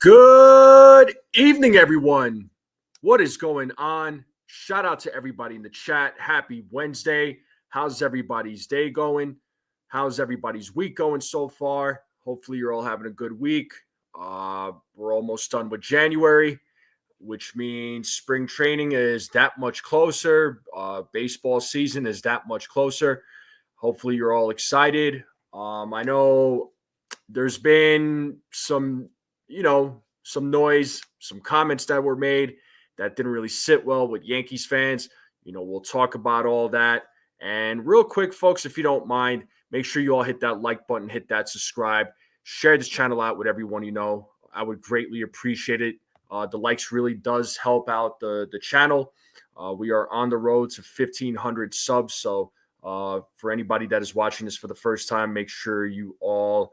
Good evening, everyone. What is going on? Shout out to everybody in the chat. Happy Wednesday. How's everybody's day going? How's everybody's week going so far? Hopefully, you're all having a good week. We're almost done with January, which means spring training is that much closer. Baseball season is that much closer. Hopefully, you're all excited. I know there's been some noise, some comments that were made that didn't really sit well with Yankees fans. We'll talk about all that. And real quick, folks, if you don't mind, make sure you all hit that like button, hit that subscribe, share this channel out with everyone you know. I would greatly appreciate it. The likes really does help out the channel. We are on the road to 1,500 subs. So for anybody that is watching this for the first time, make sure you all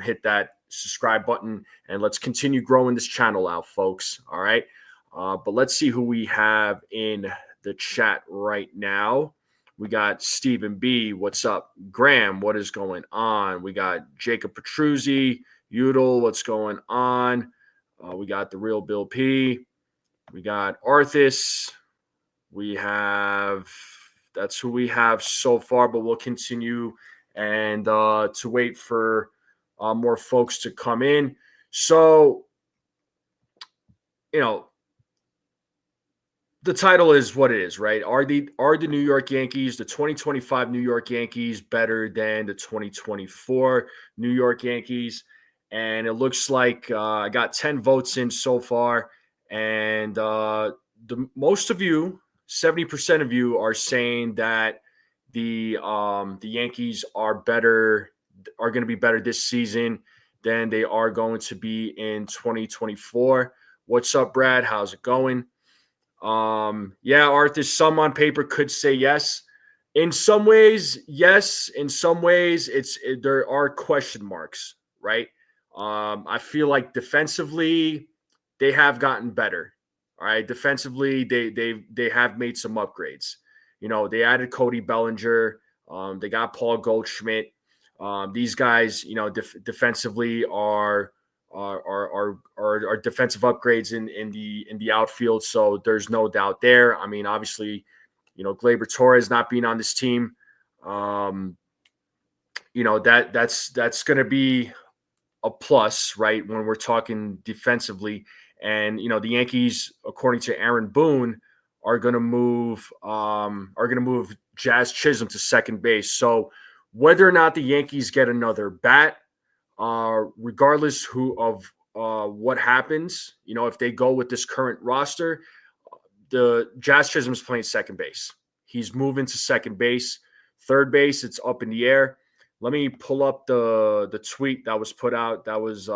hit that subscribe button, and let's continue growing this channel out, folks. All right. But let's see who we have in the chat right now. We got Stephen B. What's up? Graham, what is going on? We got Jacob Petruzzi, Udall, what's going on? We got the real Bill P. We got Arthas. That's who we have so far, but we'll continue and to wait for more folks to come in. So, the title is what it is, right? Are the New York Yankees, the 2025 New York Yankees, better than the 2024 New York Yankees? And it looks like I got 10 votes in so far, and most of you, 70% of you, are saying that the Yankees are going to be better this season than they are going to be in 2024. What's up, Brad? How's it going? Yeah, Arthur, some on paper could say yes. In some ways, yes. In some ways, there are question marks, right? I feel like defensively, they have gotten better. All right, defensively, they have made some upgrades. They added Cody Bellinger. They got Paul Goldschmidt. These guys, defensively are defensive upgrades in the outfield. So there's no doubt there. I mean, obviously, Gleyber Torres not being on this team, that's going to be a plus, right? When we're talking defensively, and the Yankees, according to Aaron Boone, are going to move Jazz Chisholm to second base. So whether or not the Yankees get another bat, regardless of what happens, if they go with this current roster, the Jazz Chisholm is playing second base. He's moving to second base. Third base, it's up in the air. Let me pull up the tweet that was put out. That was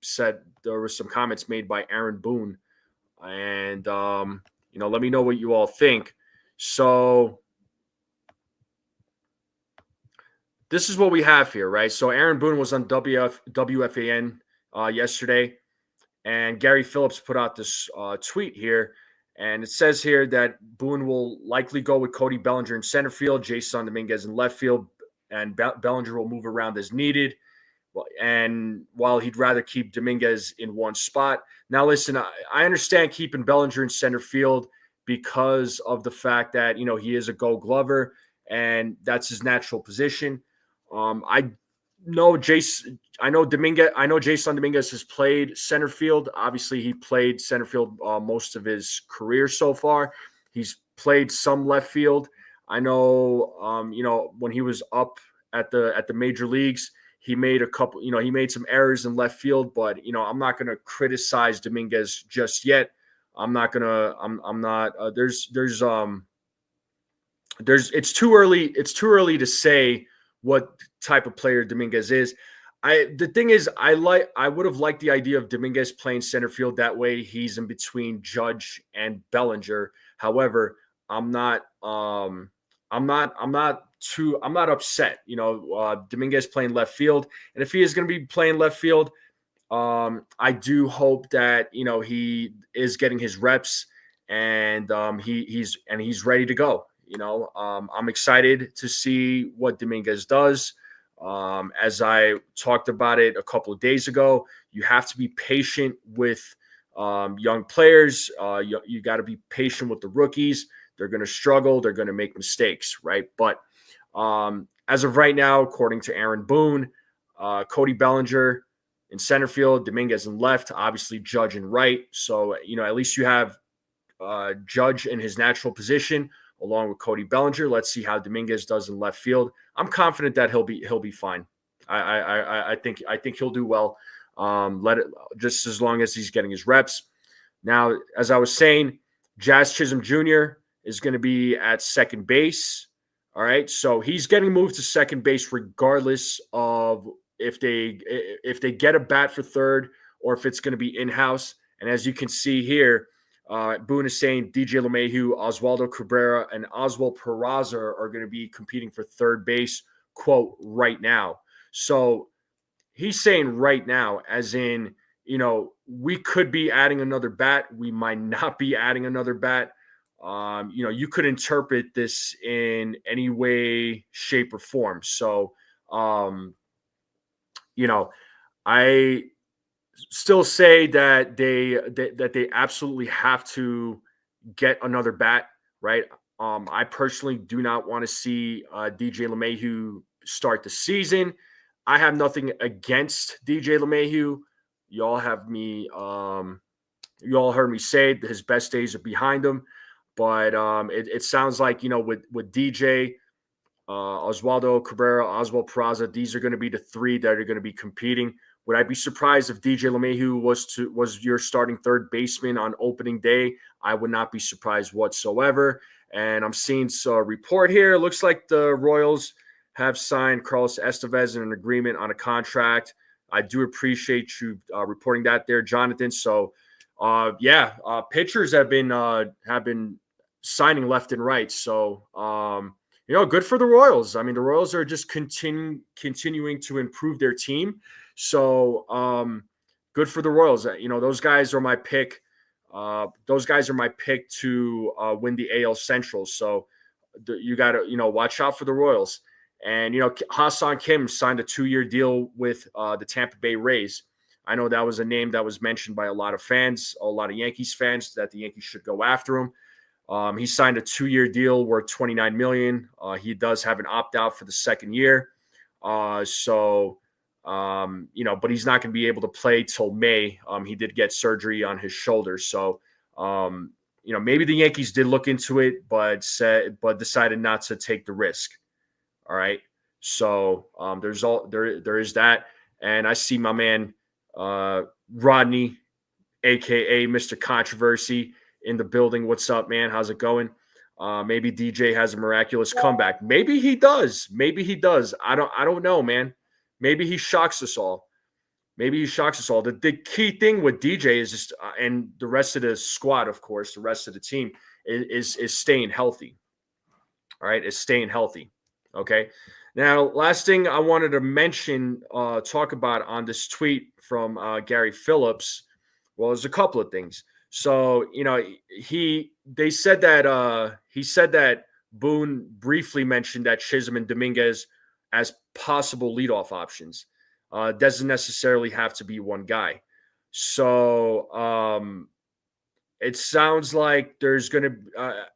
said there were some comments made by Aaron Boone, and let me know what you all think. So this is what we have here, right? So Aaron Boone was on WFAN yesterday, and Gary Phillips put out this tweet here, and it says here that Boone will likely go with Cody Bellinger in center field, Jason Dominguez in left field, and Bellinger will move around as needed. And while he'd rather keep Dominguez in one spot. Now, listen, I understand keeping Bellinger in center field because of the fact that, he is a Gold Glover, and that's his natural position. I know Jason Dominguez has played center field. Obviously, he played center field most of his career so far. He's played some left field. I know, when he was up at the major leagues, he made a couple. He made some errors in left field. But I'm not going to criticize Dominguez just yet. I'm not gonna. I'm not. It's too early. It's too early to say what type of player Dominguez is. The thing is, I would have liked the idea of Dominguez playing center field. That way he's in between Judge and Bellinger. However, I'm not upset. Dominguez playing left field. And if he is going to be playing left field, I do hope that, he is getting his reps and he's ready to go. I'm excited to see what Dominguez does. As I talked about it a couple of days ago, you have to be patient with young players. You got to be patient with the rookies. They're going to struggle. They're going to make mistakes, right? But as of right now, according to Aaron Boone, Cody Bellinger in center field, Dominguez in left, obviously Judge in right. So, at least you have Judge in his natural position along with Cody Bellinger. Let's see how Dominguez does in left field. I'm confident that he'll be fine. I think he'll do well. Let it just as long as he's getting his reps. Now, as I was saying, Jazz Chisholm Jr. is going to be at second base. All right, so he's getting moved to second base regardless of if they get a bat for third or if it's going to be in-house. And as you can see here, Boone is saying DJ LeMahieu, Oswaldo Cabrera, and Oswald Peraza are going to be competing for third base, quote, right now. So he's saying right now, as in, we could be adding another bat. We might not be adding another bat. You could interpret this in any way, shape, or form. So, I still say that they absolutely have to get another bat, right? I personally do not want to see DJ LeMahieu start the season. I have nothing against DJ LeMahieu. You all heard me say his best days are behind him, but it sounds like with DJ, Oswaldo Cabrera, Oswald Peraza, these are going to be the three that are going to be competing. Would I be surprised if DJ LeMahieu was your starting third baseman on opening day? I would not be surprised whatsoever. And I'm seeing a report here. It looks like the Royals have signed Carlos Estevez in an agreement on a contract. I do appreciate you reporting that there, Jonathan. So, pitchers have been signing left and right. So, good for the Royals. I mean, the Royals are just continuing to improve their team. So, good for the Royals. Those guys are my pick. Those guys are my pick to win the AL Central. So, you got to, watch out for the Royals. And, Ha-Seong Kim signed a 2-year deal with the Tampa Bay Rays. I know that was a name that was mentioned by a lot of fans, a lot of Yankees fans, that the Yankees should go after him. He signed a 2-year deal worth $29 million. He does have an opt-out for the second year. But he's not going to be able to play till May. He did get surgery on his shoulder. So, maybe the Yankees did look into it, but decided not to take the risk. All right. So there is that. And I see my man Rodney, aka Mr. Controversy, in the building. What's up, man? How's it going? Maybe DJ has a miraculous comeback. Maybe he does. I don't know, man. Maybe he shocks us all. The key thing with DJ is just, and the rest of the squad, of course, the rest of the team is staying healthy. All right, is staying healthy. Okay. Now, last thing I wanted to mention, talk about on this tweet from Gary Phillips. Well, there's a couple of things. So, he said that Boone briefly mentioned that Chisholm and Dominguez as possible leadoff options. Doesn't necessarily have to be one guy. So, it sounds like there's going to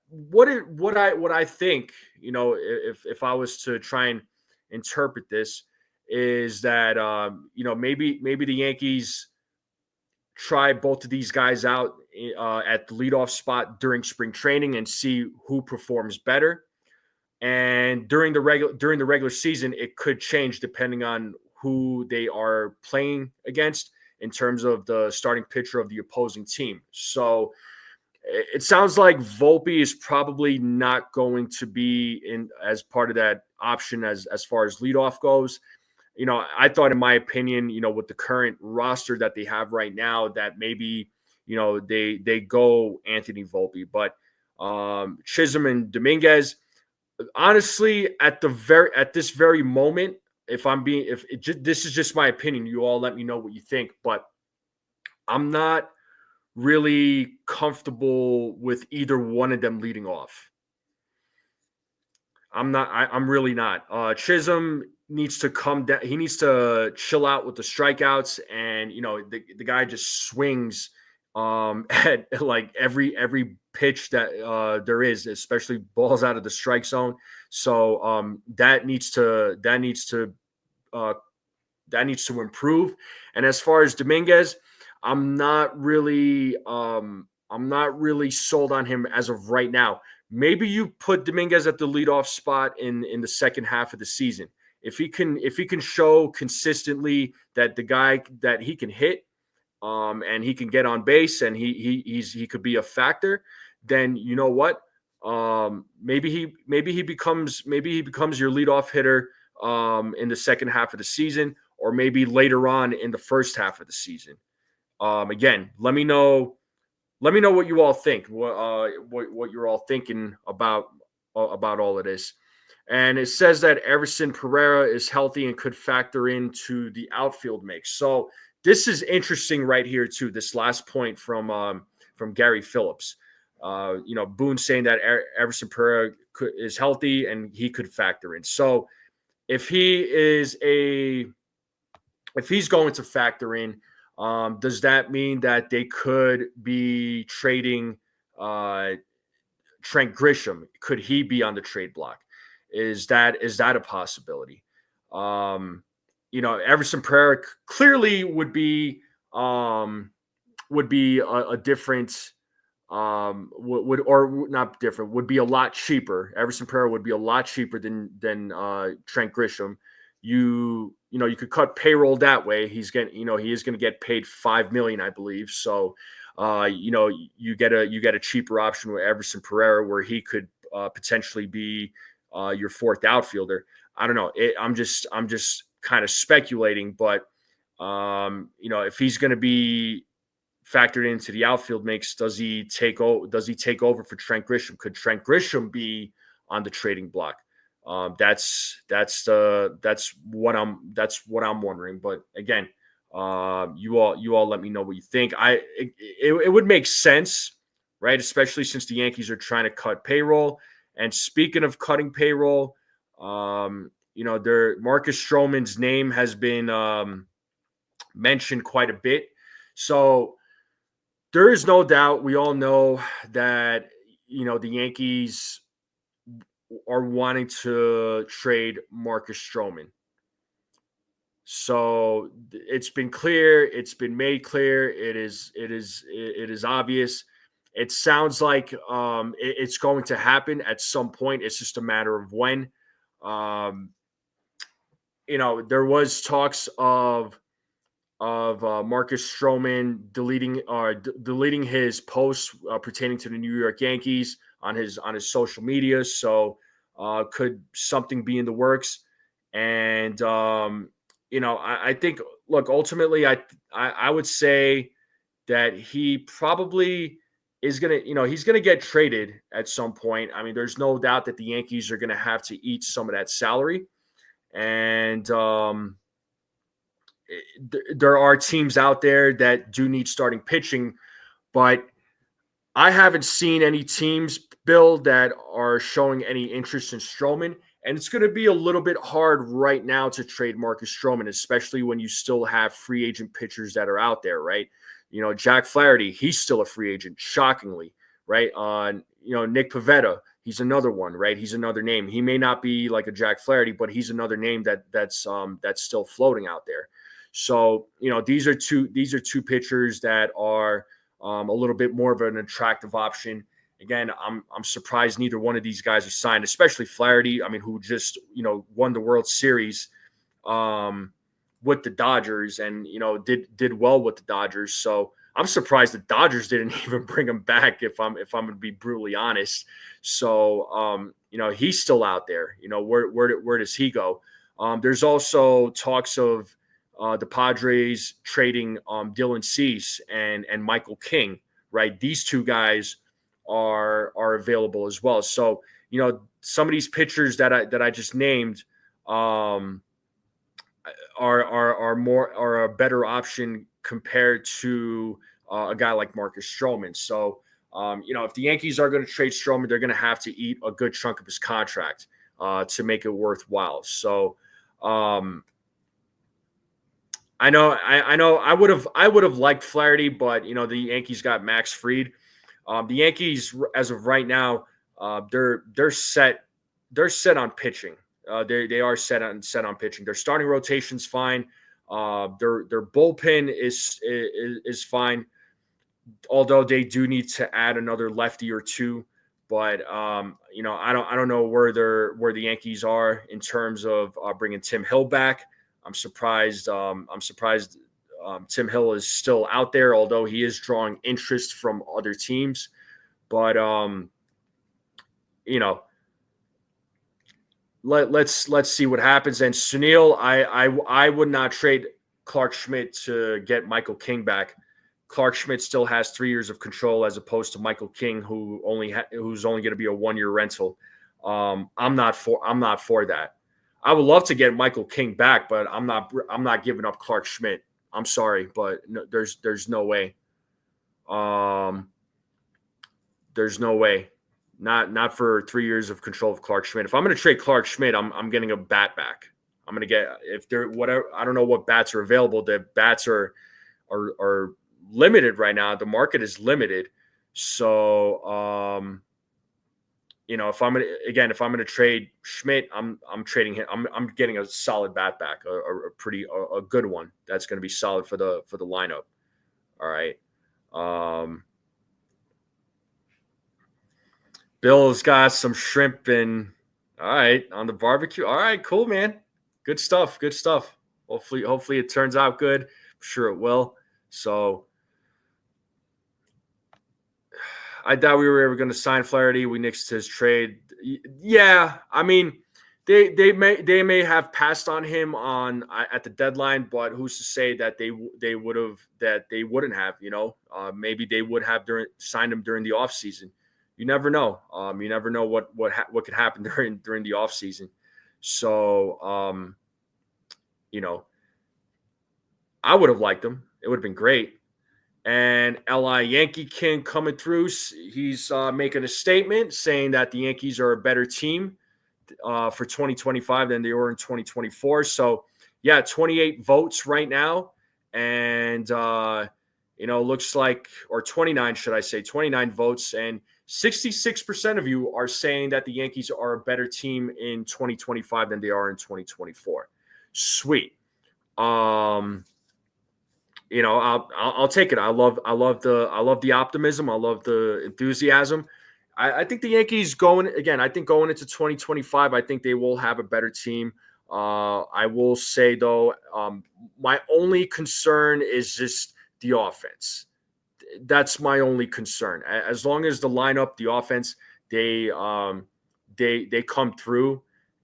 what I think, if I was to try and interpret this, is that maybe the Yankees try both of these guys out at the leadoff spot during spring training and see who performs better. And during the regular season, it could change depending on who they are playing against in terms of the starting pitcher of the opposing team. So it sounds like Volpe is probably not going to be in as part of that option as far as leadoff goes. I thought, in my opinion, with the current roster that they have right now, that maybe, they go Anthony Volpe. But Chisholm and Dominguez, honestly, at this very moment, this is just my opinion, you all let me know what you think, but I'm not really comfortable with either one of them leading off. I'm really not. Chisholm, needs to come down. He needs to chill out with the strikeouts, and the guy just swings at like every pitch that there is, especially balls out of the strike zone. So uh, that needs to improve. And as far as Dominguez, I'm not really sold on him as of right now. Maybe you put Dominguez at the leadoff spot in the second half of the season. If he can show consistently that the guy that he can hit, and he can get on base, and he could be a factor, then you know what? Maybe he becomes your leadoff hitter in the second half of the season, or maybe later on in the first half of the season. Again, let me know what you all think. What you're all thinking about all of this. And it says that Everson Pereira is healthy and could factor into the outfield mix. So this is interesting right here too. This last point from Gary Phillips. Boone saying that Everson Pereira is healthy and he could factor in. So if he's going to factor in, does that mean that they could be trading Trent Grisham? Could he be on the trade block? Is that a possibility? Everson Pereira clearly would be a different or not different, would be a lot cheaper. Everson Pereira would be a lot cheaper than Trent Grisham. You could cut payroll that way. He is going to get paid $5 million, I believe. So you get a cheaper option with Everson Pereira, where he could potentially be your fourth outfielder. I don't know. I'm just kind of speculating, but if he's going to be factored into the outfield mix, does he take over for Trent Grisham? Could Trent Grisham be on the trading block? That's what I'm wondering. But again, you all let me know what you think. It would make sense, right? Especially since the Yankees are trying to cut payroll. And speaking of cutting payroll, Marcus Stroman's name has been mentioned quite a bit. So there is no doubt. We all know that the Yankees are wanting to trade Marcus Strowman. So it's been clear. It's been made clear. It is obvious. It sounds like it's going to happen at some point. It's just a matter of when. There was talks of Marcus Strowman deleting his posts pertaining to the New York Yankees on his social media. So could something be in the works? And I think, look, ultimately, I would say that he probably is gonna, he's gonna get traded at some point. I mean, there's no doubt that the Yankees are gonna have to eat some of that salary, and there are teams out there that do need starting pitching, but I haven't seen any teams, Bill, that are showing any interest in Strowman. And it's going to be a little bit hard right now to trade Marcus Strowman, especially when you still have free agent pitchers that are out there, right? Jack Flaherty, he's still a free agent, shockingly, right? Nick Pivetta, he's another one, right? He's another name. He may not be like a Jack Flaherty, but he's another name that's still floating out there. So, these are two pitchers that are a little bit more of an attractive option. Again, I'm surprised neither one of these guys are signed, especially Flaherty. I mean, who just won the World Series with the Dodgers, and did well with the Dodgers. So I'm surprised the Dodgers didn't even bring him back. If I'm going to be brutally honest. So he's still out there. Where does he go? There's also talks of the Padres trading Dylan Cease and Michael King. Right, these two guys are available as well. So some of these pitchers that I just named are a better option compared to a guy like Marcus Strowman. So if the Yankees are going to trade Strowman, they're going to have to eat a good chunk of his contract to make it worthwhile. So I know I would have liked Flaherty, but the Yankees got Max Fried. The Yankees, as of right now, they're set on pitching. They are set on pitching. Their starting rotation's fine. Their bullpen is fine, although they do need to add another lefty or two. But I don't know where the Yankees are in terms of bringing Tim Hill back. I'm surprised. Tim Hill is still out there, although he is drawing interest from other teams. But let's see what happens. And Sunil, I would not trade Clark Schmidt to get Michael King back. Clark Schmidt still has 3 years of control, as opposed to Michael King, who's only going to be a 1-year rental. I'm not for that. I would love to get Michael King back, but I'm not giving up Clark Schmidt. I'm sorry, but no, there's no way. There's no way. Not for 3 years of control of Clark Schmidt. If I'm going to trade Clark Schmidt, I'm getting a bat back. I'm going to get, if they're whatever. I don't know what bats are available. The bats are limited right now. The market is limited. So if I'm going to trade Schmidt, I'm trading him. I'm getting a solid bat back, a good one that's going to be solid for the lineup. All right. Bill's got some shrimp and all right on the barbecue. All right, cool, man. Good stuff. Good stuff. Hopefully it turns out good. I'm sure it will. So I doubt we were ever going to sign Flaherty. We nixed his trade. Yeah, I mean, they may have passed on him at the deadline, but who's to say that they wouldn't have? Maybe they would have signed him during the offseason. You never know. You never know what could happen during the offseason. So, I would have liked him. It would have been great. And L.I. Yankee King coming through. He's making a statement saying that the Yankees are a better team for 2025 than they were in 2024. So, yeah, 28 votes right now. And, looks like, or 29, should I say, 29 votes. And 66% of you are saying that the Yankees are a better team in 2025 than they are in 2024. Sweet. I'll take it. I love the optimism. I love the enthusiasm. I think the Yankees going into 2025, I think they will have a better team. I will say though, my only concern is just the offense. That's my only concern. As long as the lineup, the offense, they come through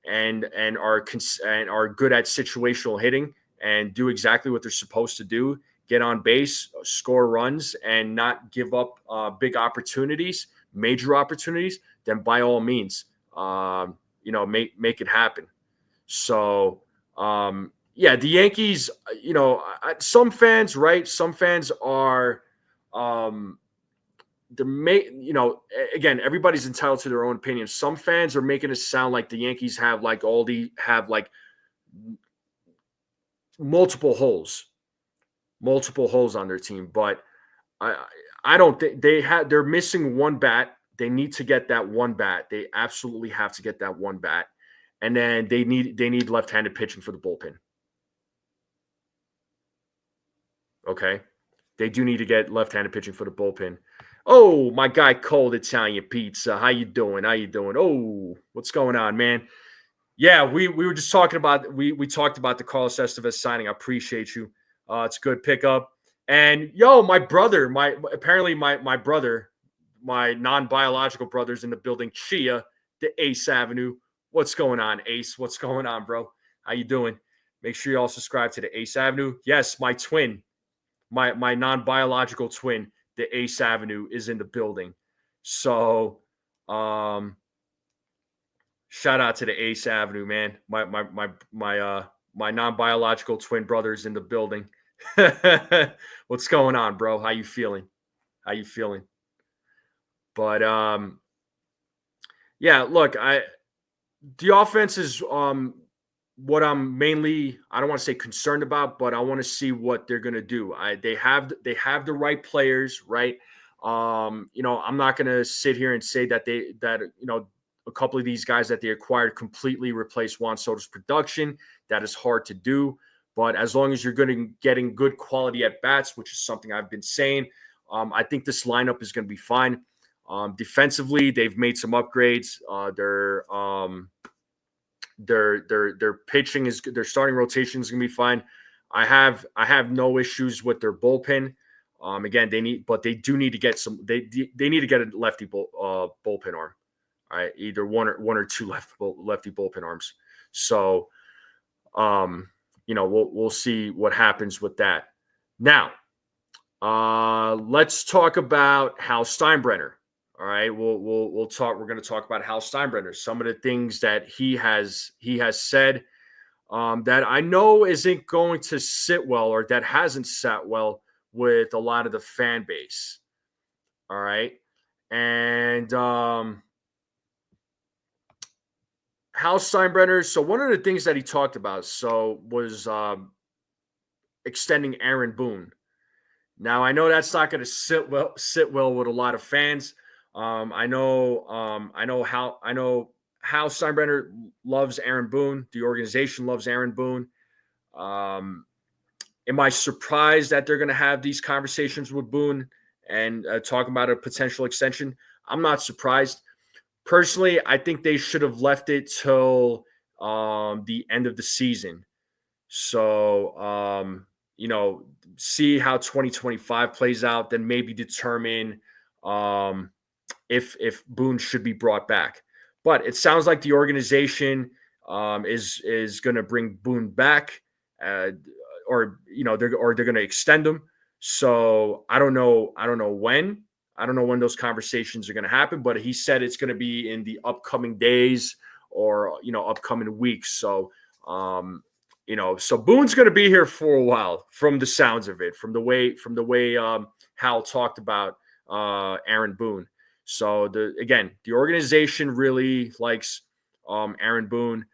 and are good at situational hitting and do exactly what they're supposed to do, get on base, score runs, and not give up big opportunities, major opportunities, then by all means, make it happen. So, the Yankees, some fans, right? Some fans are, again, everybody's entitled to their own opinion. Some fans are making it sound like the Yankees have multiple holes on their team, but I don't think they're missing one bat. They need to get that one bat. They absolutely have to get that one bat. And then they need left-handed pitching for the bullpen. Okay. They do need to get left-handed pitching for the bullpen. Oh, my guy, Cold Italian Pizza. How you doing? Oh, what's going on, man? Yeah, we were just talking about we talked about the Carlos Estevez signing. I appreciate you. It's a good pickup. And my brother, my brother, my non-biological brother's in the building. Chia, the Ace Avenue. What's going on, Ace? What's going on, bro? How you doing? Make sure you all subscribe to the Ace Avenue. Yes, my twin, my non-biological twin, the Ace Avenue, is in the building. So, shout out to the Ace Avenue, man. My non-biological twin brother's in the building. What's going on, bro? How you feeling? But look, the offense is what I'm mainly, I don't want to say concerned about, but I want to see what they're going to do. They have the right players, right? I'm not going to sit here and say that a couple of these guys that they acquired completely replace Juan Soto's production. That is hard to do, but as long as you're getting good quality at bats, which is something I've been saying, I think this lineup is going to be fine. Defensively, they've made some upgrades. Their pitching is their starting rotation is going to be fine. I have no issues with their bullpen. Again, they do need to get some. They need to get a lefty bullpen arm. All right, either one or two lefty bullpen arms. So, we'll see what happens with that. Now, let's talk about Hal Steinbrenner. All right, we'll talk. We're going to talk about Hal Steinbrenner. Some of the things that he has said that I know isn't going to sit well, or that hasn't sat well with a lot of the fan base. All right, and Hal Steinbrenner. So one of the things that he talked about was extending Aaron Boone. Now I know that's not going to sit well with a lot of fans. I know Hal Steinbrenner loves Aaron Boone. The organization loves Aaron Boone. Am I surprised that they're going to have these conversations with Boone and talk about a potential extension? I'm not surprised. Personally, I think they should have left it till the end of the season. So, see how 2025 plays out, then maybe determine if Boone should be brought back. But it sounds like the organization is going to bring Boone back, or they're going to extend him. So I don't know when. I don't know when those conversations are going to happen, but he said it's going to be in the upcoming days or upcoming weeks. So so Boone's going to be here for a while, from the sounds of it, from the way Hal talked about Aaron Boone. So the organization really likes Aaron Boone,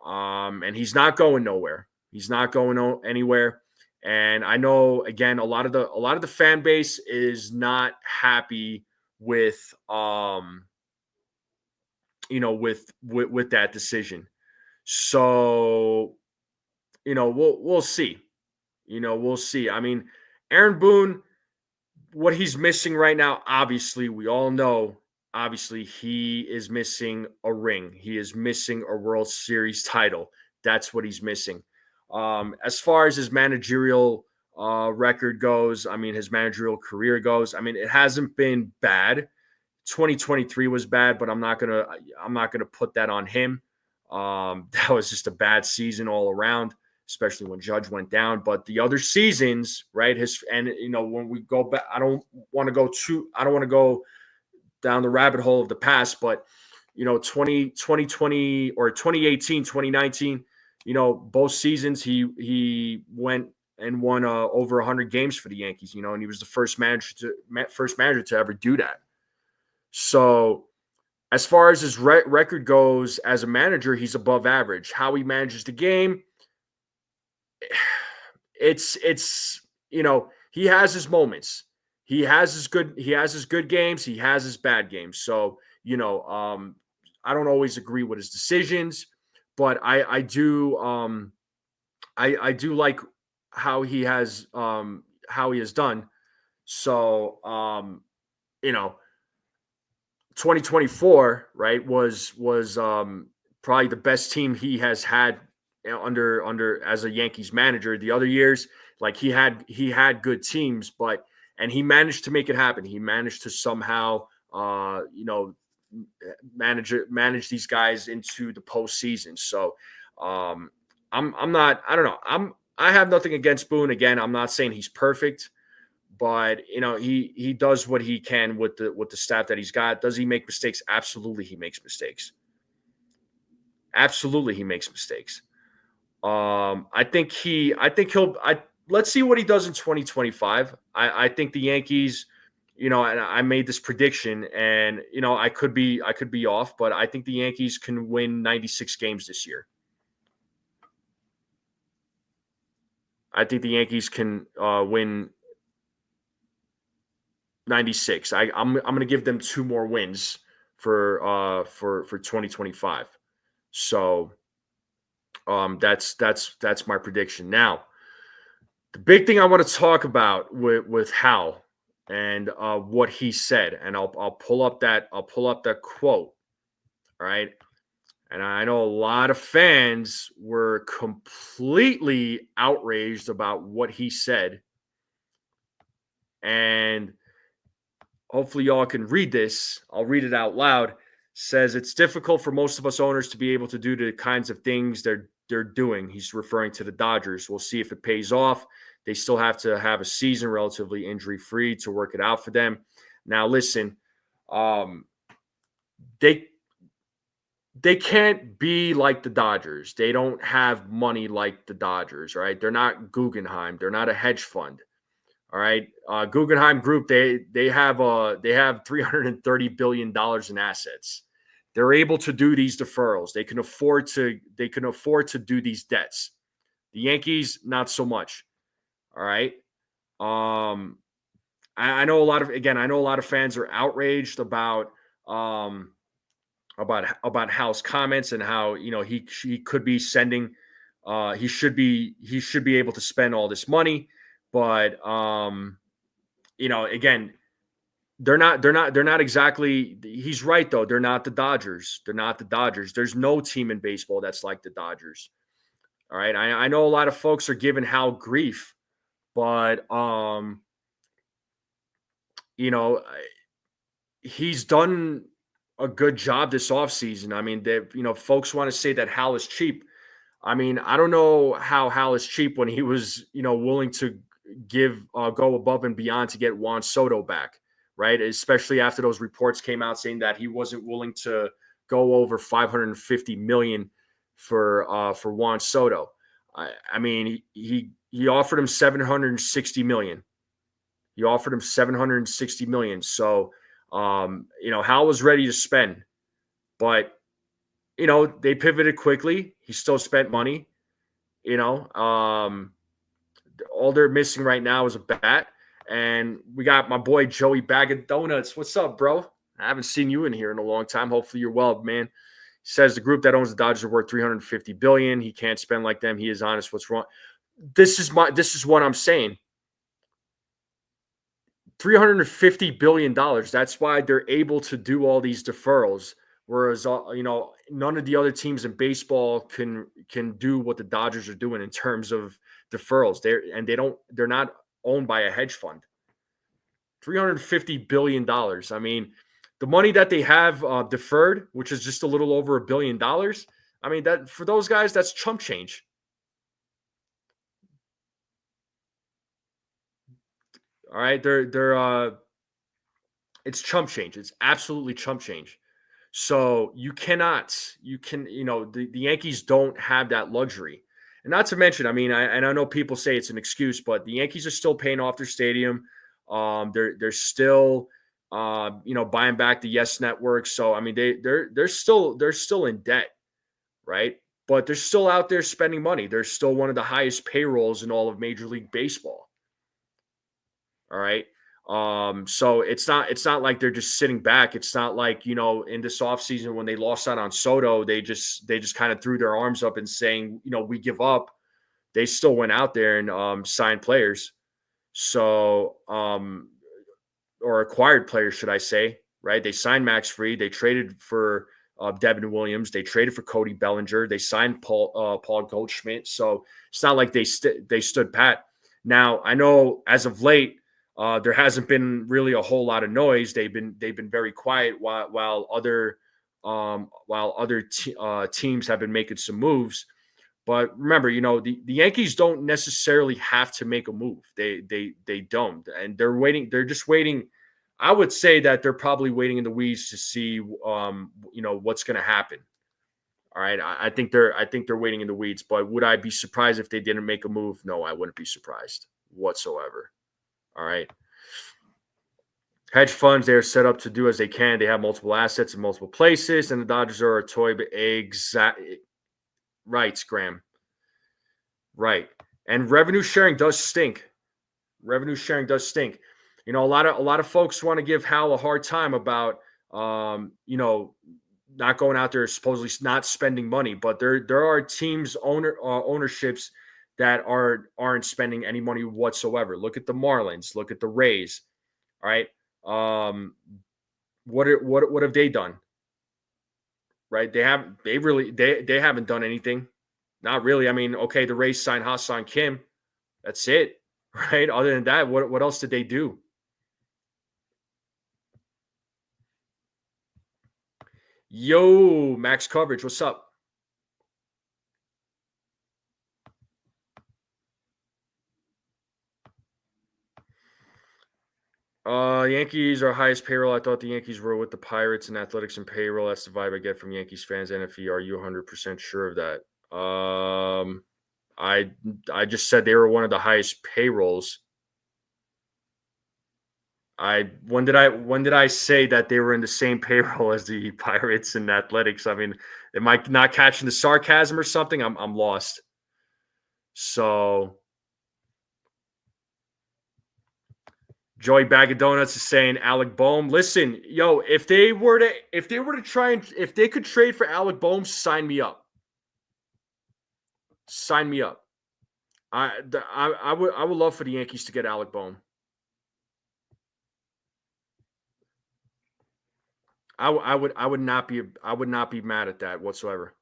and he's not going nowhere. He's not going anywhere. And I know, again, a lot of the fan base is not happy with with that decision. So we'll see. We'll see. I mean, Aaron Boone, what he's missing right now, obviously, we all know, obviously, he is missing a ring. He is missing a World Series title. That's what he's missing. As far as his managerial record goes, I mean, his managerial career goes, I mean, it hasn't been bad. 2023 was bad, but I'm not gonna put that on him. That was just a bad season all around, especially when Judge went down. But the other seasons, right? When we go back, I don't want to go down the rabbit hole of the past, but 2020 or 2018, 2019, both seasons he went and won over 100 games for the Yankees, and he was the first manager to ever do that. So as far as his record goes as a manager, he's above average. How he manages the game, it's he has his moments. He has his good games. He has his bad games. So I don't always agree with his decisions, but I do like how he has done. So 2024, right, was probably the best team he has had under as a Yankees manager. The other years, like he had good teams, and he managed to make it happen. He managed to somehow manage these guys into the postseason. So I'm not, I don't know. I have nothing against Boone. Again, I'm not saying he's perfect, but he does what he can with the staff that he's got. Does he make mistakes? Absolutely, he makes mistakes. Absolutely, he makes mistakes. Let's see what he does in 2025. I think the Yankees, and I made this prediction, and I could be off, but I think the Yankees can win 96 games this year. I think the Yankees can win 96. I'm going to give them 2 more wins for 2025. So that's my prediction. Now, the big thing I want to talk about with Hal and what he said, and I'll pull up that quote. All right. And I know a lot of fans were completely outraged about what he said. And hopefully y'all can read this. I'll read it out loud. Says it's difficult for most of us owners to be able to do the kinds of things they're doing. He's referring to the Dodgers. We'll see if it pays off. They still have to have a season relatively injury-free to work it out for them. Now, listen, they can't be like the Dodgers. They don't have money like the Dodgers, right? They're not Guggenheim. They're not a hedge fund. All right. Guggenheim Group, they have $330 billion in assets. They're able to do these deferrals. They can afford to do these debts. The Yankees, not so much. All right. I know a lot of fans are outraged about Hal's comments and how he could be sending he should be able to spend all this money, but again, they're not exactly. He's right though. They're not the Dodgers. There's no team in baseball that's like the Dodgers. All right, I know a lot of folks are giving Hal grief, but he's done a good job this offseason. I mean, folks want to say that Hal is cheap. I mean, I don't know how Hal is cheap when he was, willing to go above and beyond to get Juan Soto back, right? Especially after those reports came out saying that he wasn't willing to go over $550 million for Juan Soto. I mean, he offered him $760 million. He offered him $760 million. So, Hal was ready to spend, but they pivoted quickly. He still spent money. All they're missing right now is a bat. And we got my boy Joey Bag of Donuts. What's up, bro? I haven't seen you in here in a long time. Hopefully you're well, man. He says the group that owns the Dodgers are worth $350 billion. He can't spend like them. He is honest. What's wrong? This is what I'm saying. $350 billion. That's why they're able to do all these deferrals. Whereas, none of the other teams in baseball can do what the Dodgers are doing in terms of deferrals. They're not owned by a hedge fund. $350 billion. I mean, the money that they have deferred, which is just a little over $1 billion. I mean, that for those guys, that's chump change. All right, it's chump change. It's absolutely chump change. So the Yankees don't have that luxury. And not to mention, I mean, I know people say it's an excuse, but the Yankees are still paying off their stadium. They're still, buying back the Yes Network. So I mean, they're still in debt, right? But they're still out there spending money. They're still one of the highest payrolls in all of Major League Baseball. All right. So it's not like they're just sitting back. It's not like, in this offseason when they lost out on Soto, they just kind of threw their arms up and saying, we give up. They still went out there and signed players. So, or acquired players, should I say, right? They signed Max Fried. They traded for Devin Williams. They traded for Cody Bellinger. They signed Paul Goldschmidt. So it's not like they stood pat. Now, I know as of late, there hasn't been really a whole lot of noise. They've been very quiet while other teams have been making some moves. But remember, the Yankees don't necessarily have to make a move. They don't, and they're waiting. They're just waiting. I would say that they're probably waiting in the weeds to see what's going to happen. All right, I think they're waiting in the weeds. But would I be surprised if they didn't make a move? No, I wouldn't be surprised whatsoever. All right. Hedge funds, they're set up to do as they can. They have multiple assets in multiple places, and the Dodgers are a toy. But right, Graham. Right. And revenue sharing does stink. Revenue sharing does stink. You know, a lot of folks want to give Hal a hard time about not going out there, supposedly not spending money, but there are teams ownerships that aren't spending any money whatsoever. Look at the Marlins, look at the Rays. All right. What have they done? Right? They haven't done anything. Not really. I mean, okay, the Rays signed Ha-Seong Kim. That's it. Right? Other than that, what else did they do? Yo, Max Coverage, what's up? Yankees are highest payroll. I thought the Yankees were with the Pirates in athletics and payroll. That's the vibe I get from Yankees fans. NFE, are you 100% sure of that? I just said they were one of the highest payrolls. When did I say that they were in the same payroll as the Pirates in athletics? I mean, am I not catching the sarcasm or something? I'm lost. So Joey Bag of Donuts is saying Alec Boehm. Listen, yo, if they could trade for Alec Boehm, sign me up. Sign me up. I would love for the Yankees to get Alec Boehm. I would not be mad at that whatsoever.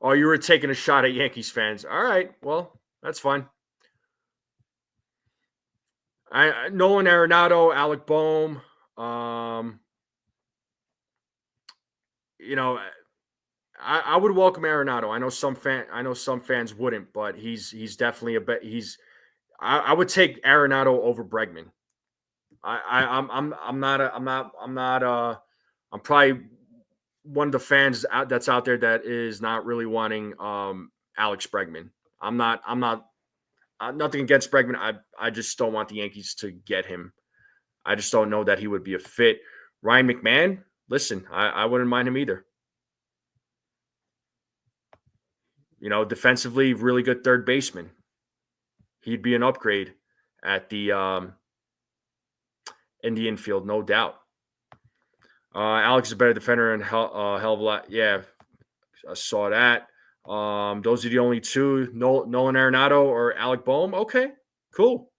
Oh, you were taking a shot at Yankees fans. All right, well, that's fine. Nolan Arenado, Alec Boehm. I would welcome Arenado. I know some fans wouldn't, but he's definitely a bet. I would take Arenado over Bregman. I'm probably one of the fans that's out there that is not really wanting Alex Bregman. I'm not nothing against Bregman. I just don't want the Yankees to get him. I just don't know that he would be a fit. Ryan McMahon, listen, I wouldn't mind him either. You know, defensively, really good third baseman. He'd be an upgrade at the in the infield, no doubt. Alex is a better defender and hell of a lot. Yeah, I saw that. Those are the only two: Nolan Arenado or Alec Boehm. Okay, cool.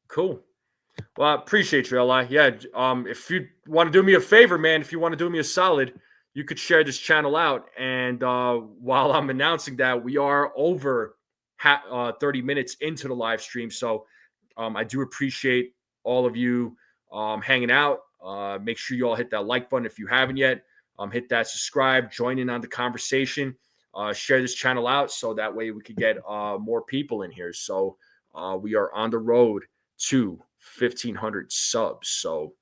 Cool. Well, I appreciate you, Li. Yeah. If you want to do me a favor, man, if you want to do me a solid, you could share this channel out. And while I'm announcing that, we are over 30 minutes into the live stream. So I do appreciate all of you hanging out. Make sure you all hit that like button if you haven't yet. Hit that subscribe, join in on the conversation, share this channel out so that way we could get more people in here. So we are on the road to 1,500 subs. So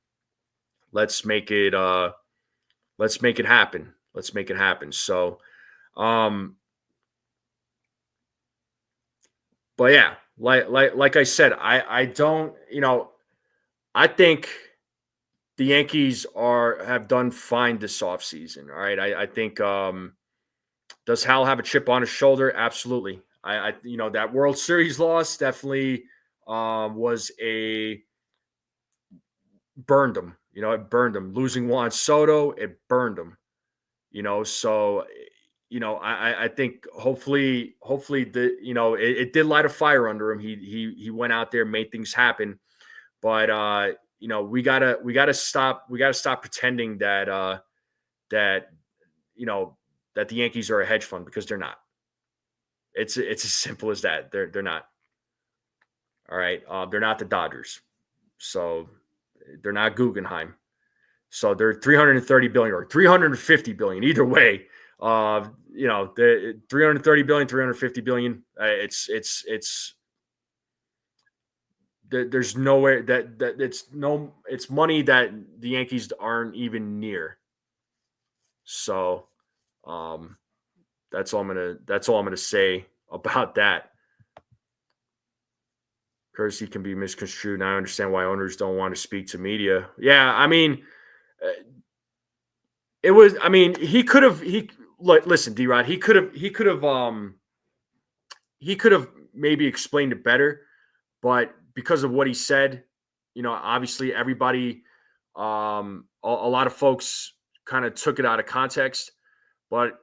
let's make it happen. Let's make it happen. So but yeah, like I said, I don't, I think the Yankees have done fine this offseason. All right. I think does Hal have a chip on his shoulder? Absolutely. That World Series loss definitely was burned him. It burned him. Losing Juan Soto, it burned him. So I think hopefully it did light a fire under him. He went out there, made things happen. But we gotta stop pretending that that the Yankees are a hedge fund, because they're not. It's as simple as that. They're not. All right. They're not the Dodgers. So they're not Guggenheim. So they're 330 billion or 350 billion. Either way, the 330 billion, 350 billion. There's nowhere that it's money that the Yankees aren't even near. So that's all I'm gonna say about that. Courtesy can be misconstrued, and I understand why owners don't want to speak to media. Yeah, I mean, It was. I mean, he could have. Listen, D-Rod. He could have maybe explained it better, but because of what he said, obviously everybody, a lot of folks kind of took it out of context. But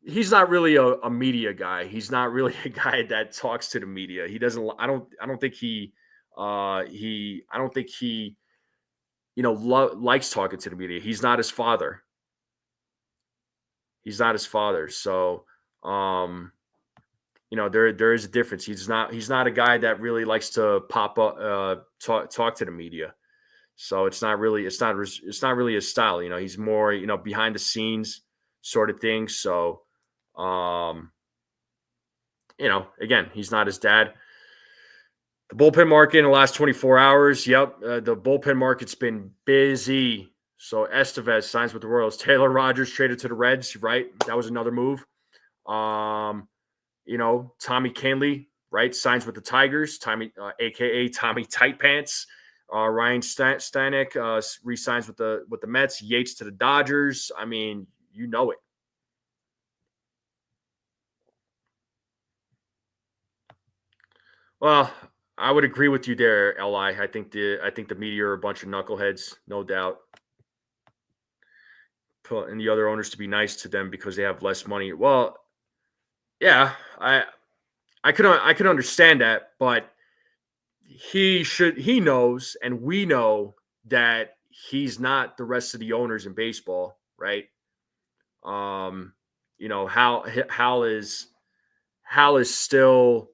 he's not really a media guy. He's not really a guy that talks to the media. He doesn't. I don't think he. I don't think he. Likes talking to the media. He's not his father. He's not his father. So, there is a difference. He's not a guy that really likes to pop up, talk to the media. So it's not really his style. He's more behind the scenes sort of thing. So, again, he's not his dad. The bullpen market in the last 24 hours. Yep, the bullpen market's been busy. So Estevez signs with the Royals. Taylor Rogers traded to the Reds. Right, that was another move. Tommy Canley, right, signs with the Tigers. Tommy, aka Tommy Tight Pants. Ryan Stanek re-signs with the Mets. Yates to the Dodgers. I mean, you know it. Well, I would agree with you there, Li. I think the media are a bunch of knuckleheads, no doubt. And the other owners to be nice to them because they have less money. Well, yeah, I could understand that, but he knows, and we know that he's not the rest of the owners in baseball, right? Hal is still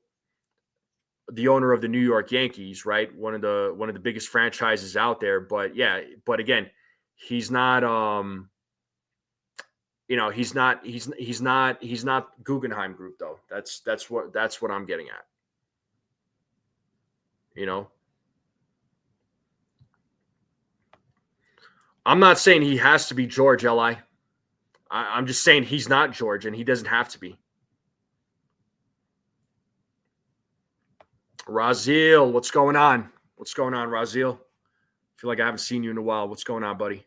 the owner of the New York Yankees, right? One of the biggest franchises out there. But yeah, but again, he's not he's not Guggenheim Group though. That's what I'm getting at. I'm not saying he has to be George, Li. I'm just saying he's not George, and he doesn't have to be. Raziel, what's going on? What's going on, Raziel? I feel like I haven't seen you in a while. What's going on, buddy?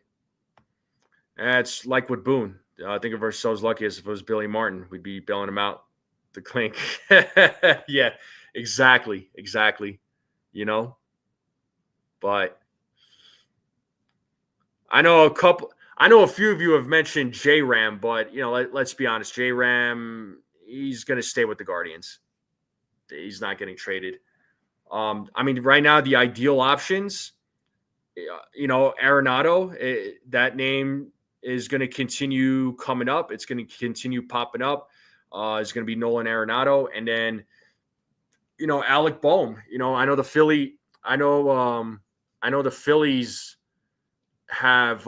It's like with Boone. I think of ourselves lucky as if it was Billy Martin. We'd be bailing him out the clink. Yeah, exactly. But I know a few of you have mentioned J-Ram, but let's be honest. J-Ram, he's going to stay with the Guardians. He's not getting traded. I mean, right now the ideal options, Arenado, that name is going to continue coming up. It's going to continue popping up. It's going to be Nolan Arenado, and then Alec Boehm. I know the Phillies have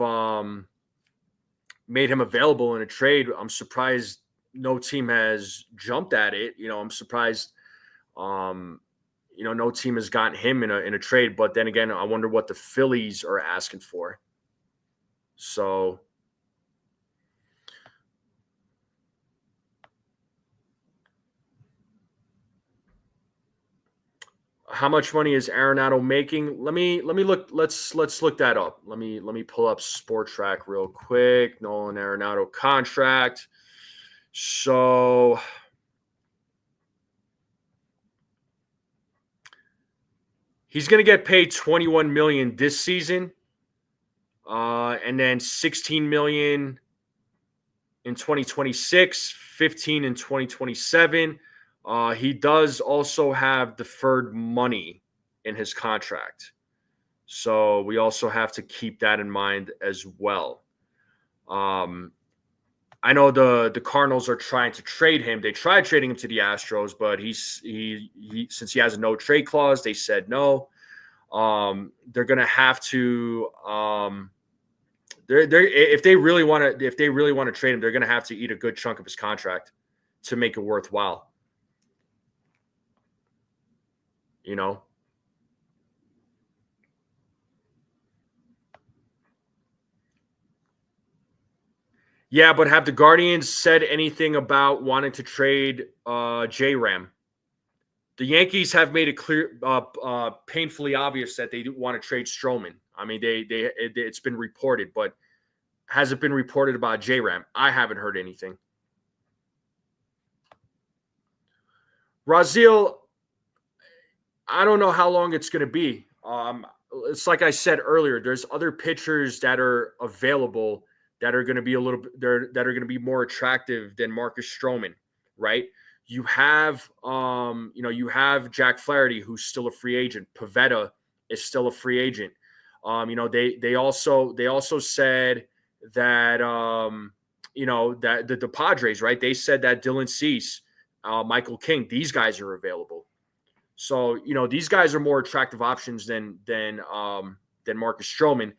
made him available in a trade. I'm surprised no team has jumped at it. I'm surprised no team has gotten him in a trade. But then again, I wonder what the Phillies are asking for. So how much money is Arenado making? Let me look. Let's look that up. Let me pull up Sport Track real quick. Nolan Arenado contract. So he's going to get paid $21 million this season, and then $16 million in 2026, 15 in 2027. He does also have deferred money in his contract, so we also have to keep that in mind as well. I know the Cardinals are trying to trade him. They tried trading him to the Astros, but he since he has a no trade clause, they said no. They're going to have to if they really want to trade him, they're going to have to eat a good chunk of his contract to make it worthwhile. Yeah, but have the Guardians said anything about wanting to trade J-Ram? The Yankees have made it clear, painfully obvious that they want to trade Strowman. I mean, it's been reported, but has it been reported about J-Ram? I haven't heard anything. Raziel, I don't know how long it's going to be. It's like I said earlier. There's other pitchers that are available that are going to be that are going to be more attractive than Marcus Strowman, right? You have, you have Jack Flaherty, who's still a free agent. Pivetta is still a free agent. They also said that that the Padres, right? They said that Dylan Cease, Michael King, these guys are available. So these guys are more attractive options than Marcus Strowman.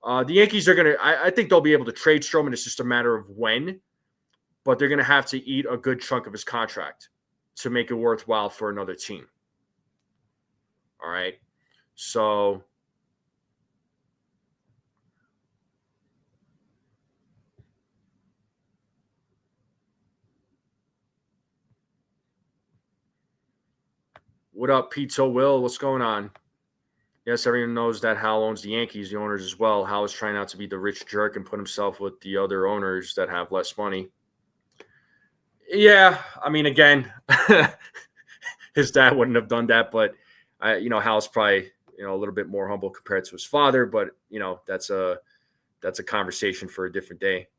The Yankees are gonna. I think they'll be able to trade Strowman. It's just a matter of when, but they're gonna have to eat a good chunk of his contract to make it worthwhile for another team. All right, so. What up, Pizzo Will? What's going on? Yes, everyone knows that Hal owns the Yankees, the owners as well. Hal is trying not to be the rich jerk and put himself with the other owners that have less money. Yeah, I mean, again, his dad wouldn't have done that, but Hal's probably a little bit more humble compared to his father. But that's a conversation for a different day.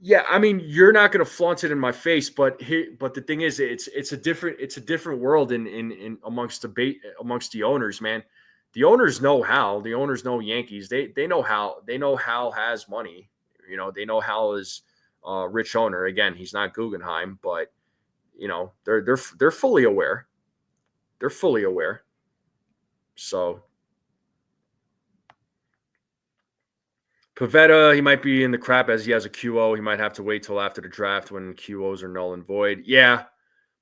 Yeah, I mean, you're not going to flaunt it in my face, but the thing is, it's a different world in amongst the owners, man. The owners know Hal. The owners know Yankees. They know Hal. They know Hal has money. They know Hal is a rich owner. Again, he's not Guggenheim, but they're fully aware. They're fully aware. So Pivetta, he might be in the crap as he has a QO. He might have to wait till after the draft when QOs are null and void. Yeah,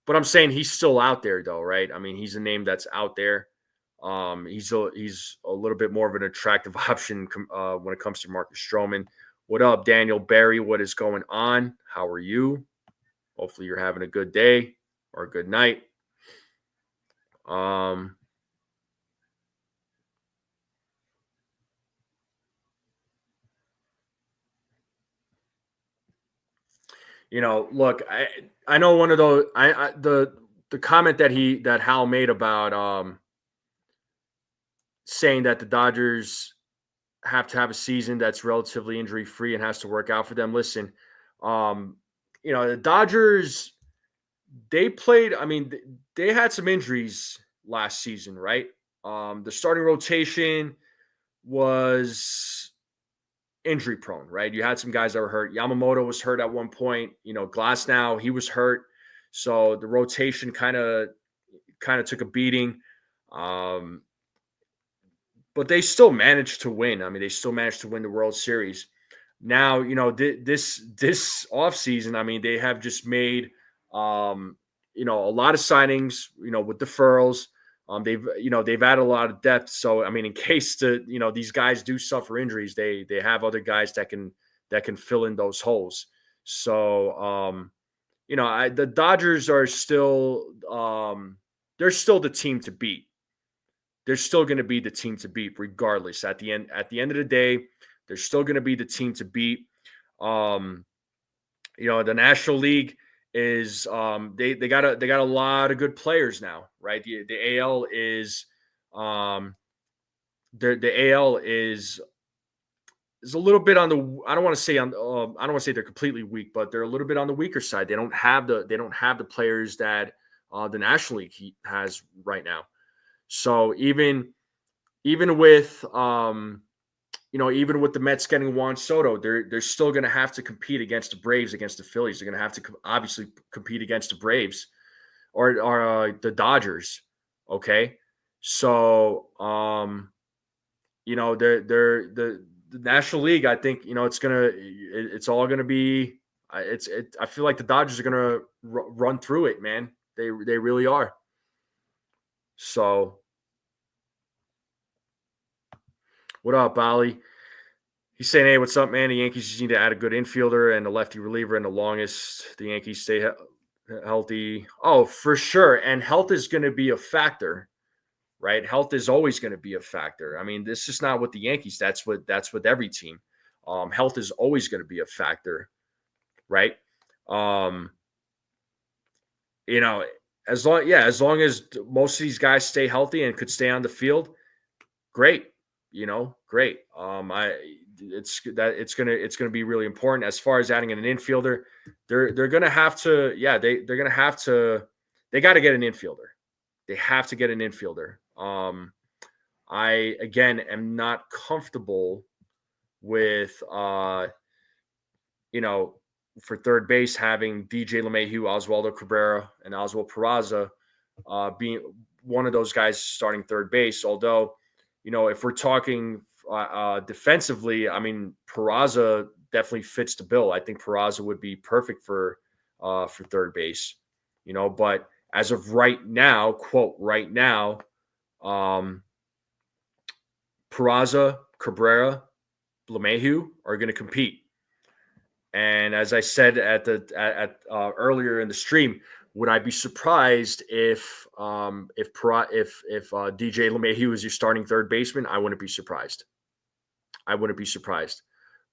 but I'm saying he's still out there, though, right? I mean, he's a name that's out there. He's a little bit more of an attractive option when it comes to Marcus Strowman. What up, Daniel Barry? What is going on? How are you? Hopefully, you're having a good day or a good night. Look, I know one of those. The comment that Hal made about saying that the Dodgers have to have a season that's relatively injury free and has to work out for them. Listen, the Dodgers, they played. I mean, they had some injuries last season, right? The starting rotation was injury prone, right? You had some guys that were hurt. Yamamoto was hurt at one point. Glasnow, he was hurt. So the rotation kind of took a beating. But they still managed to win. I mean, they still managed to win the World Series. Now, this offseason, I mean, they have just made a lot of signings, with deferrals. They've added a lot of depth. So, I mean, in case these guys do suffer injuries, they have other guys that can fill in those holes. So, the Dodgers are still they're still the team to beat. They're still going to be the team to beat, regardless. At the end of the day, they're still going to be the team to beat. The National League is they got a lot of good players now, right? The AL is the AL is a little bit on the I don't want to say they're completely weak, but they're a little bit on the weaker side. They don't have the players that the National League has right now. So even with even with the Mets getting Juan Soto, they're still going to have to compete against the Braves, against the Phillies. They're going to have to obviously compete against the Braves or the Dodgers. Okay, so the National League, I think it's all gonna be. I feel like the Dodgers are gonna run through it, man. They really are. So, what up, Ali? He's saying, "Hey, what's up, man? The Yankees just need to add a good infielder and a lefty reliever, and the longest the Yankees stay healthy. Oh, for sure. And health is going to be a factor, right? Health is always going to be a factor. I mean, this is not with the Yankees. That's with every team. Health is always going to be a factor, right? Um, you know, as long as most of these guys stay healthy and could stay on the field, great. Great. It's gonna be really important as far as adding an infielder. They're gonna have to, they're gonna have to, they got to get an infielder. They have to get an infielder. I again am not comfortable with for third base having DJ LeMahieu, Oswaldo Cabrera, and Oswald Peraza being one of those guys starting third base. Although, if we're talking defensively, I mean, Peraza definitely fits the bill. I think Peraza would be perfect for third base. But as of right now, quote right now, Peraza, Cabrera, LeMahieu are going to compete. And as I said earlier in the stream, would I be surprised if DJ LeMahieu is your starting third baseman? I wouldn't be surprised.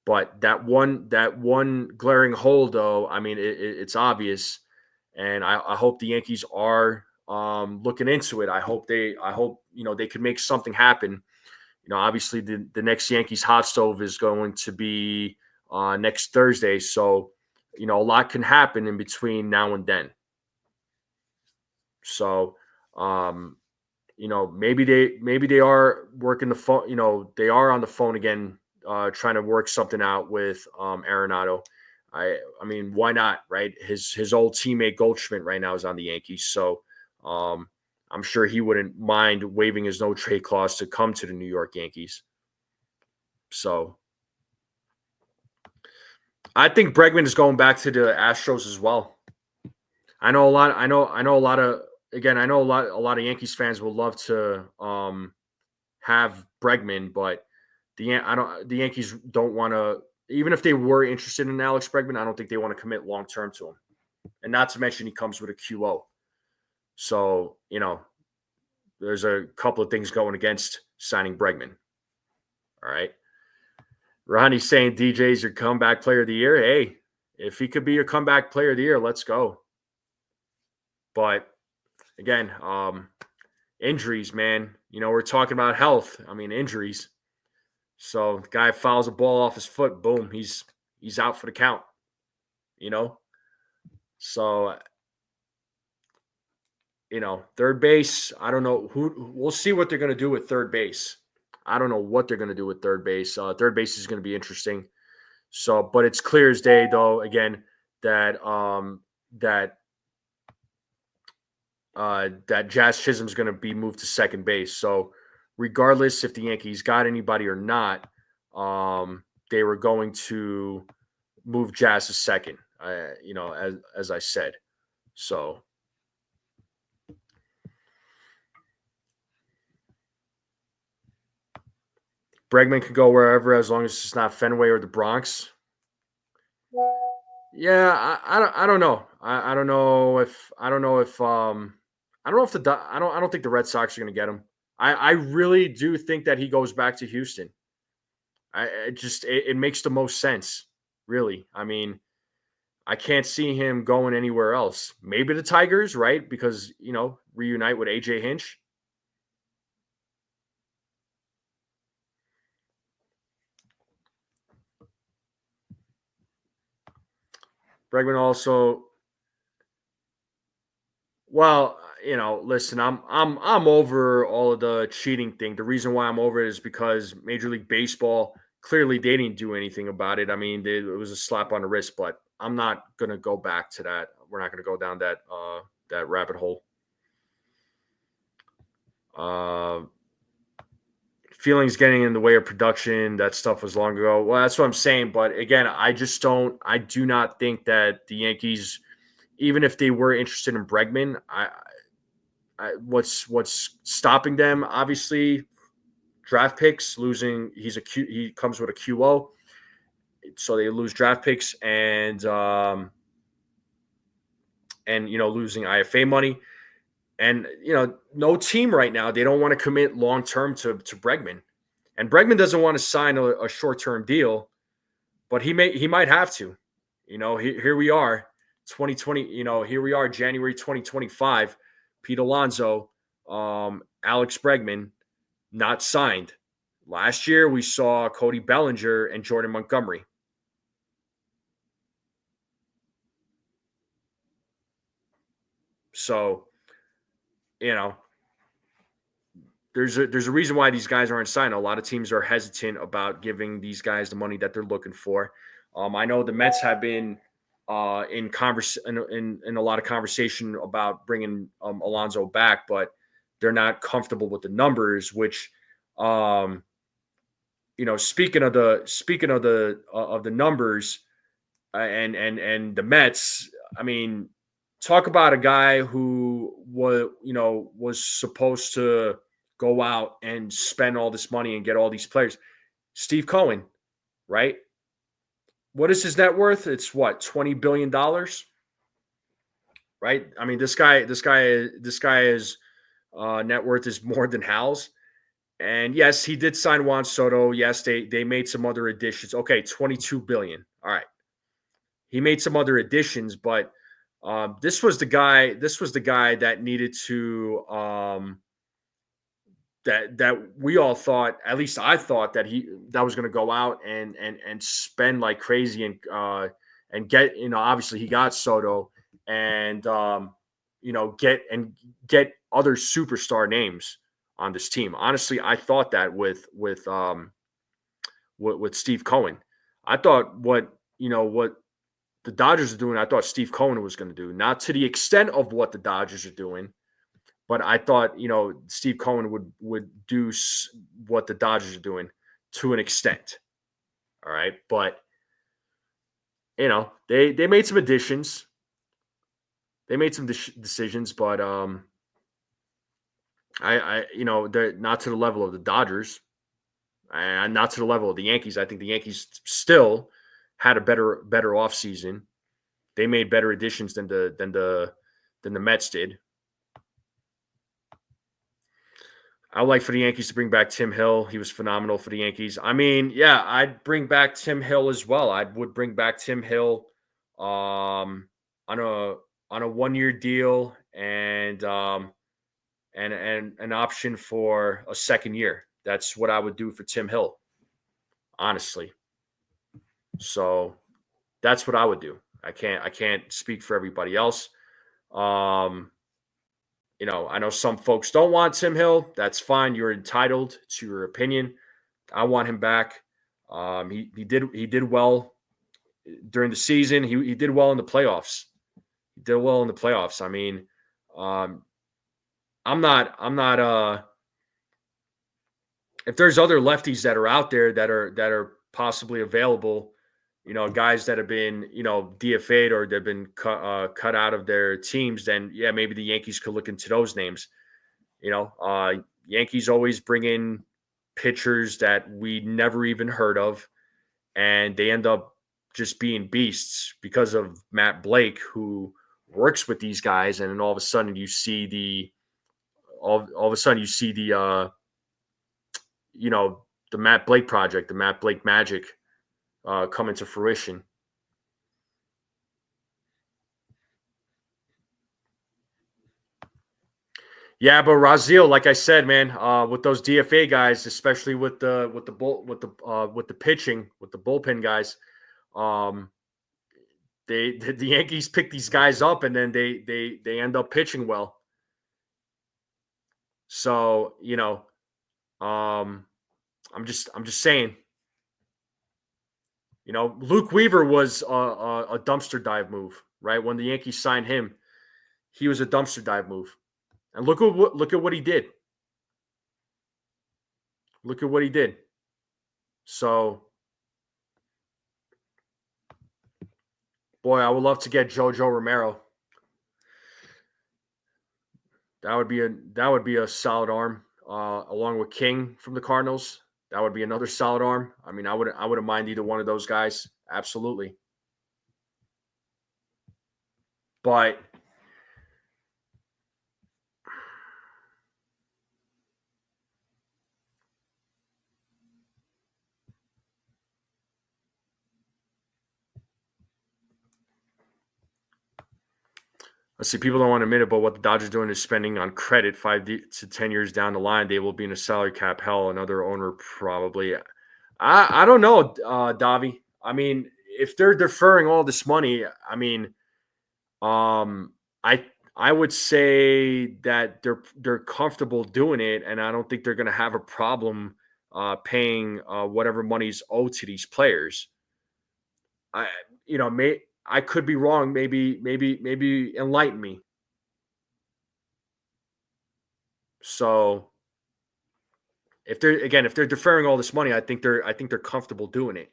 But that one glaring hole, though, I mean, it's obvious, and I hope the Yankees are looking into it. I hope they can make something happen. Obviously the next Yankees hot stove is going to be next Thursday. So, a lot can happen in between now and then. So, maybe they are working the phone, they are on the phone again, trying to work something out with Arenado. I mean, why not, right? His old teammate Goldschmidt right now is on the Yankees. So, I'm sure he wouldn't mind waiving his no trade clause to come to the New York Yankees. So I think Bregman is going back to the Astros as well. I know a lot of Yankees fans would love to have Bregman, but the Yankees don't want to, even if they were interested in Alex Bregman, I don't think they want to commit long term to him. And not to mention he comes with a QO. So, there's a couple of things going against signing Bregman. All right. Ronnie's saying DJ's your comeback player of the year. Hey, if he could be your comeback player of the year, let's go. But again, injuries, man. We're talking about health. I mean, injuries. So the guy fouls a ball off his foot, boom, he's out for the count. So third base, I don't know we'll see what they're going to do with third base. I don't know what they're going to do with third base. Third base is going to be interesting. So, but it's clear as day, though, again, that Jazz Chisholm's going to be moved to second base. So, regardless if the Yankees got anybody or not, they were going to move Jazz to second. As I said. So. Bregman could go wherever as long as it's not Fenway or the Bronx. Yeah, I don't know. I don't know if the Red Sox are going to get him. I really do think that he goes back to Houston. It makes the most sense, really. I mean, I can't see him going anywhere else. Maybe the Tigers, right? Because, reunite with AJ Hinch. Bregman also, well, listen, I'm over all of the cheating thing. The reason why I'm over it is because Major League Baseball, clearly they didn't do anything about it. I mean, it was a slap on the wrist, but I'm not going to go back to that. We're not going to go down that rabbit hole. Feelings getting in the way of production, that stuff was long ago. Well, that's what I'm saying. But again, I do not think that the Yankees, even if they were interested in Bregman, what's stopping them? Obviously, draft picks. Losing, he comes with a QO, so they lose draft picks, and and losing IFA money. And no team right now, they don't want to commit long term to Bregman. And Bregman doesn't want to sign a short term deal, but he might have to. Here we are, 2020. Here we are, January 2025. Pete Alonso, Alex Bregman, not signed. Last year we saw Cody Bellinger and Jordan Montgomery. So, there's a reason why these guys aren't signed. A lot of teams are hesitant about giving these guys the money that they're looking for. I know the Mets have been in a lot of conversation about bringing Alonso back, but they're not comfortable with the numbers. Which, speaking of the numbers and the Mets, I mean, talk about a guy who was supposed to go out and spend all this money and get all these players. Steve Cohen, right? What is his net worth? It's what, $20 billion, right? I mean, this guy's net worth is more than Hal's. And yes, he did sign Juan Soto. Yes, they made some other additions. Okay, $22 billion. All right. He made some other additions, but this was the guy that needed to that we all thought, at least I thought, that was going to go out and spend like crazy and get, obviously he got Soto and get other superstar names on this team. Honestly, I thought that with Steve Cohen. I thought what the Dodgers are doing, I thought Steve Cohen was going to do, not to the extent of what the Dodgers are doing, but I thought, Steve Cohen would do what the Dodgers are doing to an extent. All right. But, they made some additions. They made some decisions, but they're not to the level of the Dodgers and not to the level of the Yankees. I think the Yankees still had a better offseason. They made better additions than the Mets did. I would like for the Yankees to bring back Tim Hill. He was phenomenal for the Yankees. I mean, yeah, I'd bring back Tim Hill as well. I would bring back Tim Hill on a 1-year deal and an option for a second year. That's what I would do for Tim Hill, honestly. So that's what I would do. I can't speak for everybody else. I know some folks don't want Tim Hill. That's fine. You're entitled to your opinion. I want him back. He did well during the season. He did well in the playoffs. I mean, I'm not if there's other lefties that are out there that are possibly available, guys that have been, DFA'd or they've been cut out of their teams, then yeah, maybe the Yankees could look into those names. Yankees always bring in pitchers that we never even heard of, and they end up just being beasts because of Matt Blake, who works with these guys, and then all of a sudden you see the the Matt Blake project, the Matt Blake magic come into fruition. Yeah, but Raziel, like I said, man, with those DFA guys, especially with the pitching, with the bullpen guys, the Yankees pick these guys up and then they end up pitching well. So I'm just saying. Luke Weaver was a dumpster dive move, right? When the Yankees signed him, he was a dumpster dive move. And look at what he did. Look at what he did. So, boy, I would love to get JoJo Romero. That would be a solid arm, along with King from the Cardinals. That would be another solid arm. I mean, I wouldn't mind either one of those guys. Absolutely. But Let's see, people don't want to admit it, but what the Dodgers are doing is spending on credit 5 to 10 years down the line. They will be in a salary cap hell. Another owner probably. I don't know, Davi. I mean, if they're deferring all this money, I mean, um, I would say that they're comfortable doing it, and I don't think they're going to have a problem paying whatever money's owed to these players. I I could be wrong. Maybe enlighten me. So if they're deferring all this money, I think they're comfortable doing it.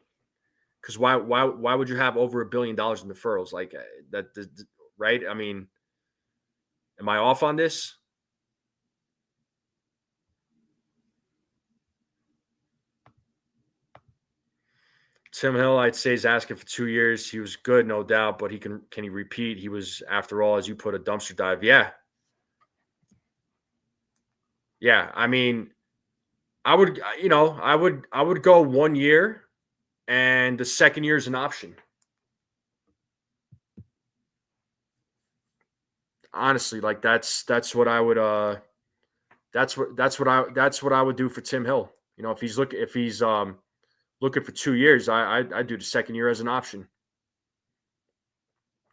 Because why would you have over $1 billion in deferrals like that? Right? I mean, am I off on this? Tim Hill, I'd say, is asking for 2 years. He was good, no doubt, but can he repeat? He was, after all, as you put, a dumpster dive. Yeah, yeah. I mean, I would go 1 year, and the second year is an option. Honestly, like that's what I would that's what I would do for Tim Hill. If he's looking for 2 years, I do the second year as an option.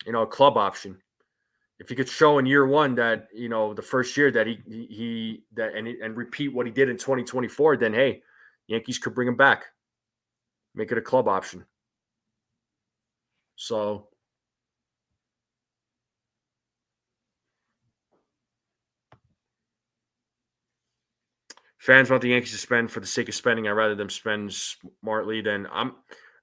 A club option. If he could show in year one that the first year that he that and repeat what he did in 2024, then hey, Yankees could bring him back, make it a club option. So fans want the Yankees to spend for the sake of spending. I'd rather them spend smartly than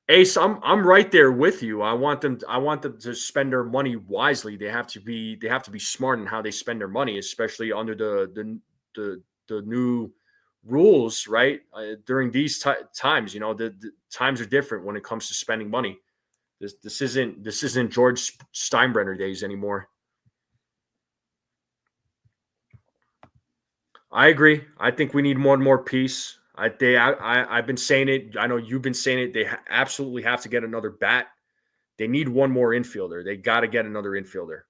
Ace. I'm right there with you. I want them to spend their money wisely. They have to be smart in how they spend their money, especially under the new rules, right? During these times, the times are different when it comes to spending money. This isn't George Steinbrenner days anymore. I agree. I think we need more and more peace. I've been saying it. I know you've been saying it. They absolutely have to get another bat. They need one more infielder. They got to get another infielder.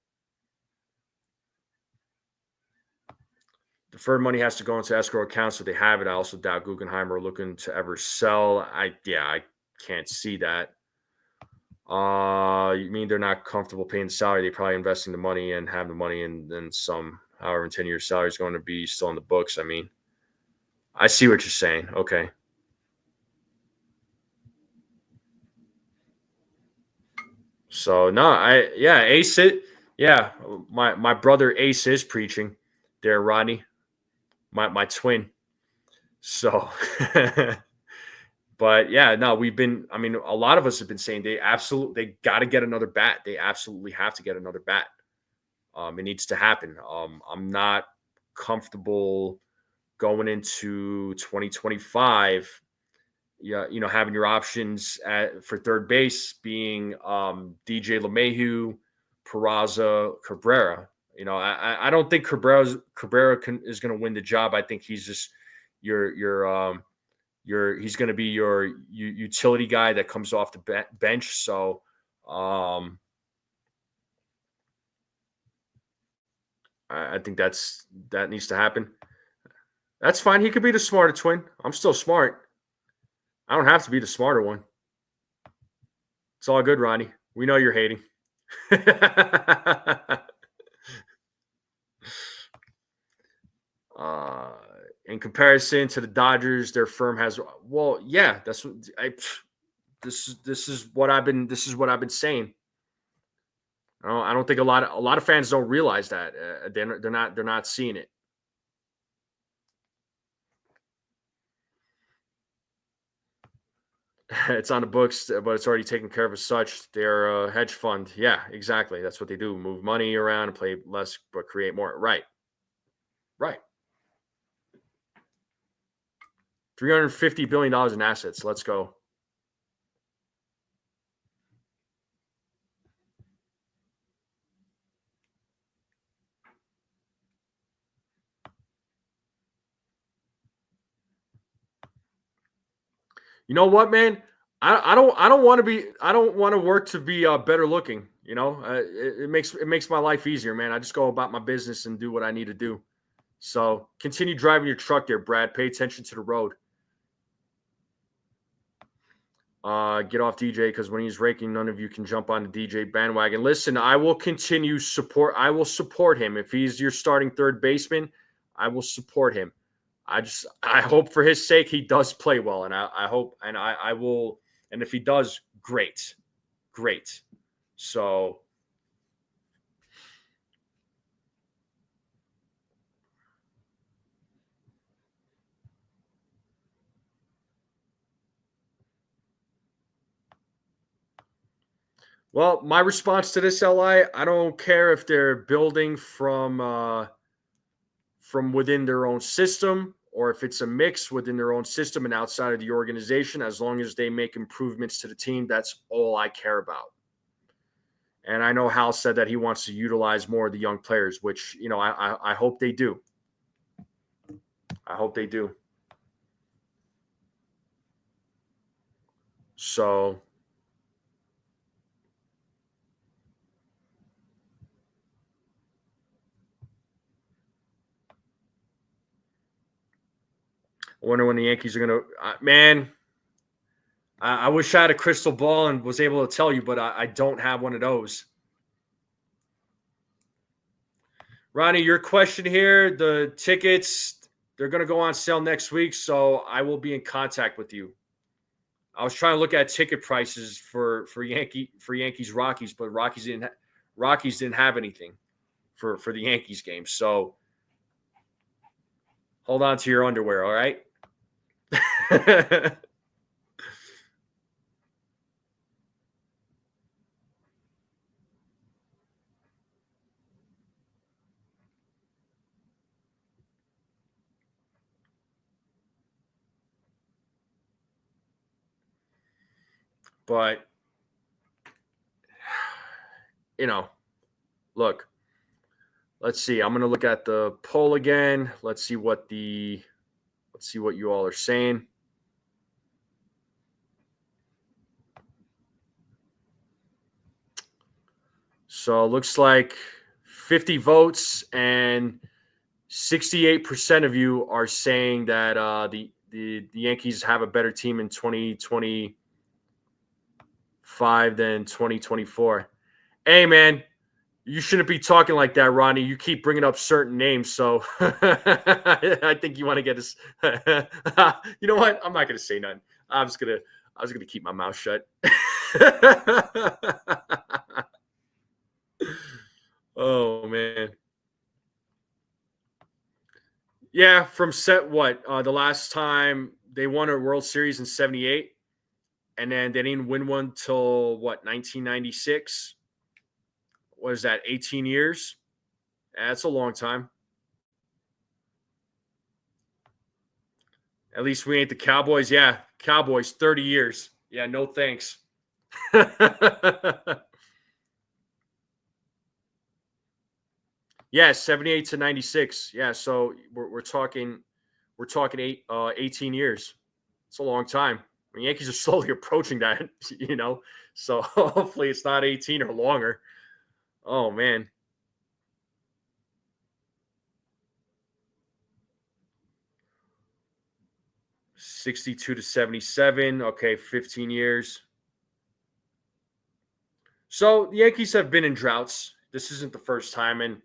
Deferred money has to go into escrow accounts so they have it. I also doubt Guggenheim are looking to ever sell. I can't see that. You mean they're not comfortable paying the salary? They probably investing the money and have the money, and then some. However, in 10 years, salary is going to be still on the books. I mean, I see what you're saying. Okay. So no, Ace it. Yeah, my brother Ace is preaching there, Rodney, my twin. So, but yeah, no, I mean, a lot of us have been saying they got to get another bat. They absolutely have to get another bat. It needs to happen. I'm not comfortable going into 2025. Yeah, having your options for third base being DJ LeMahieu, Peraza, Cabrera. I don't think Cabrera is going to win the job. I think he's just he's going to be your utility guy that comes off the bench. So I think that needs to happen. That's fine. He could be the smarter twin. I'm still smart. I don't have to be the smarter one. It's all good, Ronnie. We know you're hating. uh, in comparison to the Dodgers, their firm has yeah. That's what this is what I've been saying. I don't think a lot of fans don't realize that they're not seeing it. It's on the books, but it's already taken care of as such. They're a hedge fund. Yeah, exactly. That's what they do. Move money around and play less, but create more. Right. Right. $350 billion in assets. Let's go. You know what, man? I don't want to work to be better looking. It makes my life easier, man. I just go about my business and do what I need to do. So continue driving your truck there, Brad. Pay attention to the road. Get off DJ, because when he's raking, none of you can jump on the DJ bandwagon. Listen, I will continue support. I will support him. If he's your starting third baseman, I will support him. I hope for his sake he does play well, and I hope, and I will, and if he does, great. So well, my response to this, LI, I don't care if they're building from within their own system or if it's a mix within their own system and outside of the organization. As long as they make improvements to the team, that's all I care about. And I know Hal said that he wants to utilize more of the young players, which, I hope they do. I hope they do. So I wonder when the Yankees are going to man, I wish I had a crystal ball and was able to tell you, but I don't have one of those. Ronnie, your question here, the tickets, they're going to go on sale next week, so I will be in contact with you. I was trying to look at ticket prices for Yankees Rockies, but Rockies didn't have anything for the Yankees game. So hold on to your underwear, all right? But look, let's see. I'm going to look at the poll again. Let's see what you all are saying. So it looks like 50 votes and 68% of you are saying that the Yankees have a better team in 2025 than 2024. Hey, man, you shouldn't be talking like that, Ronnie. You keep bringing up certain names, so I think you want to get us. You know what? I'm not going to say nothing. I was going to keep my mouth shut. Oh, man. Yeah, from the last time they won a World Series in 78, and then they didn't win one till 1996? What is that, 18 years? That's a long time. At least we ain't the Cowboys. Yeah, Cowboys, 30 years. Yeah, no thanks. Yeah, 78 to 96. Yeah, so we're talking 18 years. It's a long time. The Yankees are slowly approaching that, So hopefully it's not 18 or longer. Oh, man. $62 to $77. Okay, 15 years. So the Yankees have been in droughts. This isn't the first time, and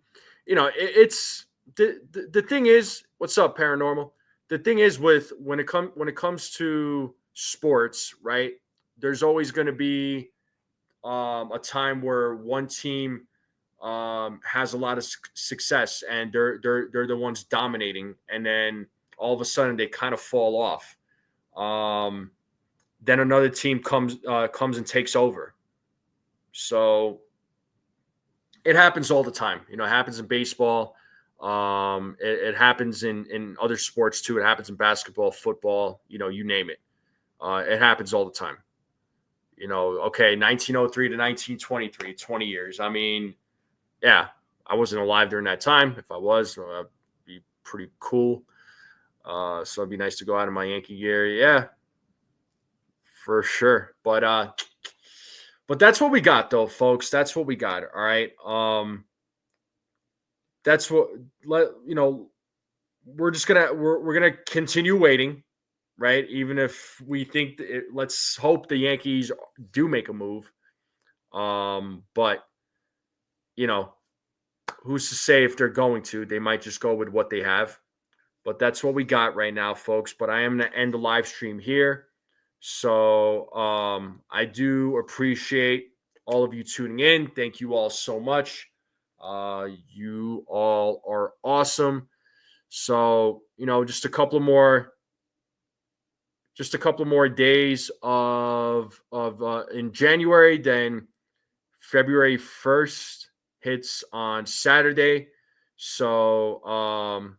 it's the thing is, what's up, Paranormal? The thing is, when it comes to sports, right? There's always going to be a time where one team has a lot of success and they're the ones dominating, and then all of a sudden they kind of fall off. Then another team comes and takes over. So it happens all the time. It happens in baseball. It happens in other sports too. It happens in basketball, football, you name it. It happens all the time. 1903 to 1923, 20 years. I mean, yeah, I wasn't alive during that time. If I was, it'd be pretty cool. So it'd be nice to go out in my Yankee gear. Yeah, for sure. But But that's what we got, though, folks. That's what we got. All right. That's what we're gonna continue waiting, right? Even if we think let's hope the Yankees do make a move. But who's to say if they're going to? They might just go with what they have. But that's what we got right now, folks. But I am going to end the live stream here. So I do appreciate all of you tuning in. Thank you all so much. You all are awesome. So, just a couple more days of in January, then February 1st hits on Saturday. So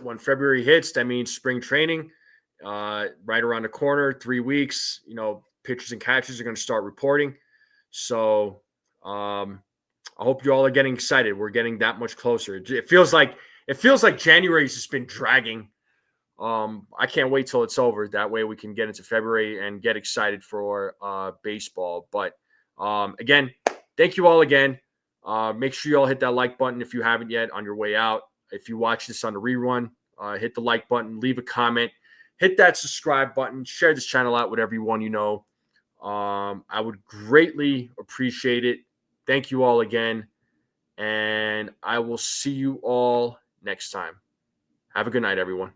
when February hits, that means spring training right around the corner, 3 weeks. Pitchers and catchers are going to start reporting. So I hope you all are getting excited. We're getting that much closer. It feels like January's just been dragging. I can't wait till it's over. That way we can get into February and get excited for baseball. But again, thank you all again. Make sure you all hit that like button if you haven't yet on your way out. If you watch this on the rerun, hit the like button, leave a comment, hit that subscribe button, share this channel out with everyone you know. I would greatly appreciate it. Thank you all again. And I will see you all next time. Have a good night, everyone.